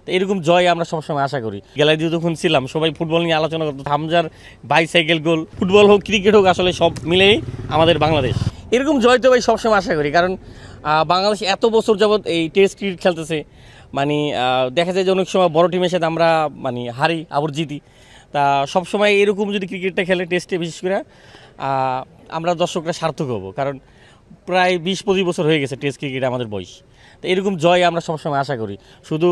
তো এরকম জয় আমরা সবসময় আশা করি। গ্যালারিতে যখন ছিলাম সবাই ফুটবল নিয়ে আলোচনা করতো, হামজার বাইসাইকেল গোল, ফুটবল হোক ক্রিকেট হোক, আসলে সব মিলেই আমাদের বাংলাদেশ এরকম জয় তো ভাই সবসময় আশা করি। কারণ বাংলাদেশ এত বছর যাবৎ এই টেস্ট ক্রিকেট খেলতেছে, মানে দেখা যায় যে অনেক সময় বড় টিমের সাথে আমরা মানে হারি আবার জিতি। তা সবসময় এরকম যদি ক্রিকেটটা খেলে টেস্টে, বিশেষ করে আমরা দর্শকরা সার্থক হব। কারণ প্রায় 20-25 বছর হয়ে গেছে টেস্ট ক্রিকেটে আমাদের বয়স। তো এরকম জয় আমরা সবসময় আশা করি, শুধু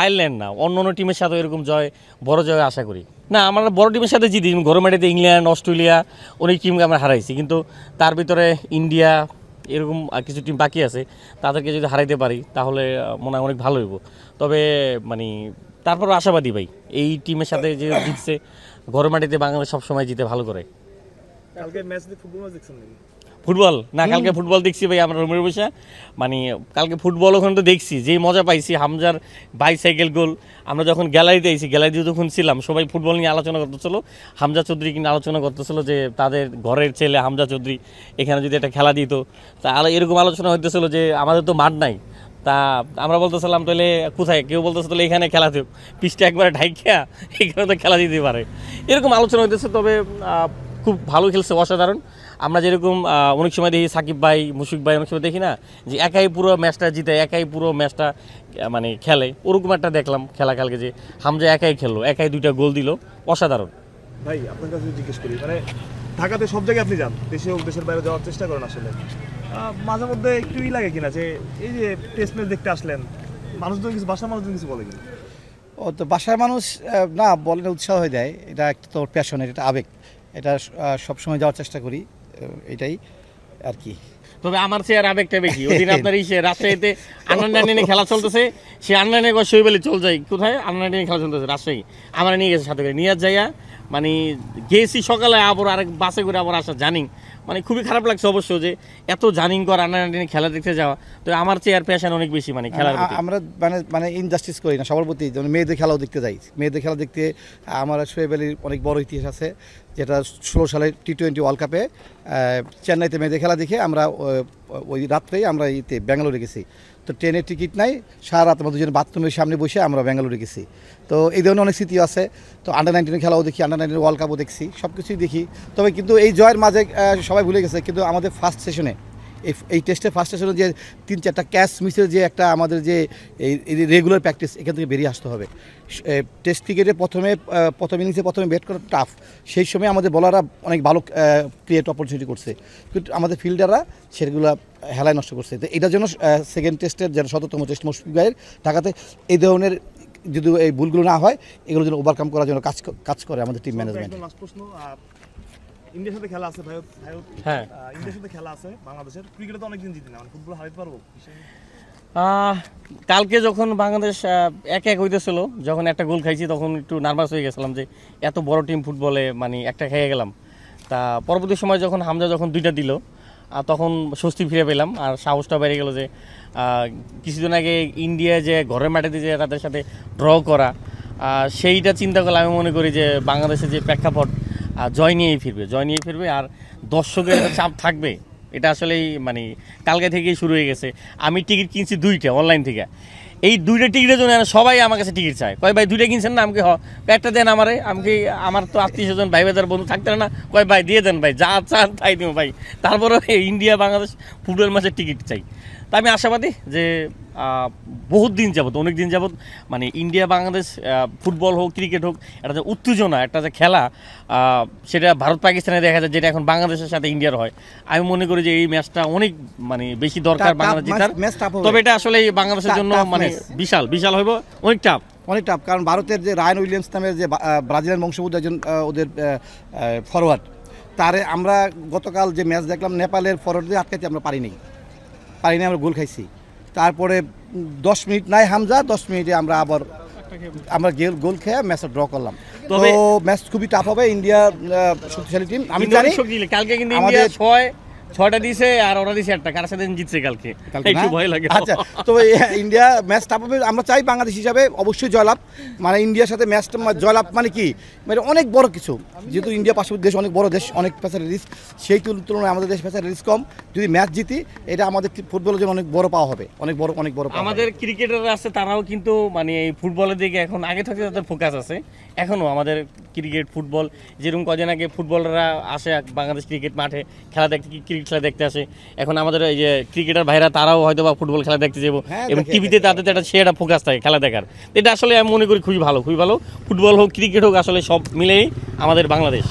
আয়ারল্যান্ড না, অন্য অন্য টিমের সাথেও এরকম জয়, বড় জয় আশা করি। না, আমরা বড় টিমের সাথে জিতি, ঘরের মাটিতে ইংল্যান্ড, অস্ট্রেলিয়া, অনেক টিমকে আমরা হারাইছি, কিন্তু তার ভিতরে ইন্ডিয়া এরকম কিছু টিম বাকি আছে, তাদেরকে যদি হারাইতে পারি তাহলে মনে হয় অনেক ভালো হইব। তবে মানে তারপরও আশাবাদী ভাই, এই টিমের সাথে যে জিতছে, ঘরের মাটিতে বাংলাদেশ সবসময় জিতে ভালো করে। কালকে ম্যাচ ফুটবল ম্যাচ দেখছেন নাকি? ফুটবল না, কালকে ফুটবল দেখছি ভাই আমরা রুমের বসে। মানে কালকে ফুটবল ওখানে তো দেখছি, যেই মজা পাইছি, হামজার বাইসাইকেল গোল। আমরা যখন গ্যালারিতে আইছি, গ্যালারিতে যখন ছিলাম সবাই ফুটবল নিয়ে আলোচনা করতেছিল, হামজা চৌধুরী কিনে আলোচনা করতেছিল যে তাদের ঘরের ছেলে হামজা চৌধুরী এখানে যদি একটা খেলা দিত। তা এরকম আলোচনা হইতেছিল যে আমাদের তো মাঠ নাই। তা আমরা বলতেছিলাম তাহলে কোথায়, কেউ বলতেছে তাহলে এখানে খেলা দিও, পিচটা একবারে ঢাইকা এখানে তো খেলা দিতে পারে, এরকম আলোচনা হইতেছে। তবে খুব ভালো খেলছে, অসাধারণ। আমরা যেরকম অনেক সময় দেখি সাকিব ভাই, মুশফিক ভাই, অনেক সময় দেখি না যে একাই পুরো ম্যাচটা জিতে, একাই পুরো ম্যাচটা মানে খেলে, ওরকম একটা দেখলাম খেলা কালকে, যে হামজা একাই খেললো, একাই 2টা গোল দিল, অসাধারণ। ভাই আপনার কাছে জিজ্ঞেস করি, মানে ঢাকাতে সব জায়গায় আপনি যান, দেশে হোক দেশের বাইরে যাওয়ার চেষ্টা করেন, আসলে মাঝে মধ্যে একটুই লাগে কিনা যে এই যে টেস্ট ম্যাচ দেখতে আসলেন, মানুষজন কিছু, বাসার মানুষজন কিছু বলে কিনা? ও তো বাসার মানুষ না বলে, উৎসাহ হয়ে দেয়, এটা একটা তোর প্যাশন, এটা আবেগ, এটা সবসময় যাওয়ার চেষ্টা করি, এটাই আর কি। তবে আমার চেয়ে আর আবেগটা বেশি, ওদিন আপনার রাজশাহীতে আন্ডার-19 খেলা চলতেছে, সে আন্ডার-19 শৈবালি চল যাই কোথায়, আন্ডার-19 খেলা চলতেছে রাজশাহী, আমার নিয়ে গেছে সাথে করে, নিয়ে যাইয়া মানে গেছি সকালে, আবার আরেক বাসে করে আবার আসা, জানি মানে খুবই খারাপ লাগছে অবশ্য যে এত জার্নিং কর আন্ডার-19 খেলা দেখতে যাওয়া। তো আমার চেয়ে আর প্যাশন অনেক বেশি মানে খেলার প্রতি। আমরা মানে ইনজাস্টিস করি না সবার প্রতি, যেমন মেয়েদের খেলাও দেখতে যাই, মেয়েদের খেলা দেখতে আমার শোয়েব আলীর অনেক বড় ইতিহাস আছে, যেটা 16 সালে T20 ওয়ার্ল্ড কাপে চেন্নাইতে মেয়েদের খেলা দেখে আমরা ওই রাত্রেই আমরা ব্যাঙ্গালোরে গেছি। তো ট্রেনের টিকিট নাই, সারা রাত আমরা দুজন বাথরুমের সামনে বসে আমরা ব্যাঙ্গালোরে গেছি। তো এই ধরনের অনেক স্মৃতি আছে। তো আন্ডার-19 খেলাও দেখি, আন্ডার-19 ওয়ার্ল্ড কাপও দেখছি, সব কিছুই দেখি। তবে কিন্তু এই জয়ের মাঝে সবাই ভুলে গেছে, কিন্তু আমাদের ফার্স্ট সেশনে, এই টেস্টের ফার্স্ট সেশনে যে 3-4টা ক্যাচ মিসের যে একটা আমাদের যে এই রেগুলার প্র্যাকটিস, এখান থেকে বেরিয়ে আসতে হবে। টেস্ট ক্রিকেটে প্রথম ইনিংসে ব্যাট করা টাফ, সেই সময় আমাদের বলাররা অনেক ভালো ক্রিয়েট অপরচুনিটি করছে, কিন্তু আমাদের ফিল্ডাররা সেগুলো হেলায় নষ্ট করছে। তো এটার জন্য সেকেন্ড টেস্টের যেটা 17তম টেস্ট মুশফিক ভাইয়ের ঢাকাতে, এই ধরনের যদি এই ভুলগুলো না হয়, এগুলোর জন্য ওভারকাম করার জন্য কাজ করে আমাদের টিম ম্যানেজমেন্ট। লাস্ট প্রশ্ন, ইন্ডিয়ার সাথে খেলা আছে ভাই, হ্যাঁ, ইন্ডিয়ার সাথে খেলা আছে বাংলাদেশের, ক্রিকেটে তো অনেকদিন জিতি না, মানে ফুটবল হারাতে পারবো? কালকে যখন বাংলাদেশ 1-1 হইতেছিল, যখন একটা গোল খাইছি, তখন একটু নার্ভাস হয়ে গেছিলাম যে এত বড় টিম ফুটবলে মানে একটা খেয়ে গেলাম। তা পরবর্তী সময় যখন হামজা যখন 2টা দিল, তখন স্বস্তি ফিরে পেলাম, আর সাহসটা বেড়ে গেল যে কিছুদিন আগে ইন্ডিয়া যে ঘরের মাটিতে যে তাদের সাথে ড্র করা, সেইটা চিন্তা করলে আমি মনে করি যে বাংলাদেশের যে প্রেক্ষাপট জয় নিয়েই ফিরবে, আর দর্শকের একটা চাপ থাকবে, এটা আসলেই মানে কালকে থেকেই শুরু হয়ে গেছে। আমি টিকিট কিনছি 2টা অনলাইন থেকে, এই 2টা টিকিটের জন্য সবাই আমার কাছে টিকিট চায়, কয় ভাই 2টা কিনছেন না, আমাকে একটা দেন আমারে, আমার তো আত্মীয়স্বজন ভাই বাজার বন্ধু থাকতে না, কয় ভাই দিয়ে দেন ভাই, যা চান তাই দিব ভাই, তারপরে ইন্ডিয়া বাংলাদেশ ফুটবল ম্যাচের টিকিট চাই। তা আমি আশাবাদী যে বহুত দিন যাবত, অনেক দিন যাবত মানে ইন্ডিয়া বাংলাদেশ ফুটবল হোক ক্রিকেট হোক, একটা যে উত্তেজনা, একটা যে খেলা, সেটা ভারত পাকিস্তানে দেখা যায়, যেটা এখন বাংলাদেশের সাথে ইন্ডিয়ার হয়। আমি মনে করি যে এই ম্যাচটা অনেক মানে বেশি দরকার বাংলাদেশ জেতার, তবে এটা আসলে বাংলাদেশের জন্য মানে বিশাল হইব, অনেক টাফ। কারণ ভারতের যে রায়ান উইলিয়ামস নামের যে ব্রাজিলের বংশোদ্ভূত একজন ওদের ফরওয়ার্ড, তারে আমরা গতকাল যে ম্যাচ দেখলাম, নেপালের ফরওয়ার্ডে আটকাইতে আমরা পারিনি, আমরা গোল খাইছি। তারপরে 10 মিনিট নাই হামজা, 10 মিনিটে আমরা গোল খেয়ে ম্যাচটা ড্র করলাম। তো ম্যাচ খুবই টাফ হবে, ইন্ডিয়া শক্তিশালী টিম, আমি জানি। কালকে কিন্তু ইন্ডিয়া 6টা দিয়েছে আর ওরা দিয়েছে একটা, কার সাথে জিতছে কালকে, কালকে একটু না? ভয় লাগে। আচ্ছা, তো ইন্ডিয়া ম্যাচ টাপ হবে, আমরা চাই বাংলাদেশ হিসাবে অবশ্যই জয়লাভ। মানে ইন্ডিয়ার সাথে ম্যাচটা জয়লাভ মানে কি, মানে অনেক বড় কিছু, যেহেতু ইন্ডিয়া পার্শ্ববর্তী দেশ, অনেক বড় দেশ, অনেক পেসার রিস্ক, সেই তুলনায় আমাদের দেশ পেসার রিস্ক কম। যদি ম্যাচ জিতি এটা আমাদের ফুটবলের জন্য অনেক বড় পাওয়া হবে, অনেক বড় পাওয়া হবে। আমাদের ক্রিকেটাররা আছে তারাও কিন্তু মানে এই ফুটবলের দিকে এখন আগে থেকে তাদের ফোকাস আছে এখনও। আমাদের ক্রিকেট ফুটবল যেরকম কদিন আগে ফুটবলাররা আসে বাংলাদেশ ক্রিকেট মাঠে খেলা দেখতে, ক্রিকেট খেলা দেখতে আসে, এখন আমাদের এই যে ক্রিকেটার ভাইরা তারাও হয়তো বা ফুটবল খেলা দেখতে যাবো, হ্যাঁ, এবং দেখে, টিভিতে তাদের একটা সেটা ফোকাস থাকে খেলা দেখার। এটা আসলে আমি মনে করি খুবই ভালো, খুবই ভালো। ফুটবল হোক ক্রিকেট হোক আসলে সব মিলেই আমাদের বাংলাদেশ।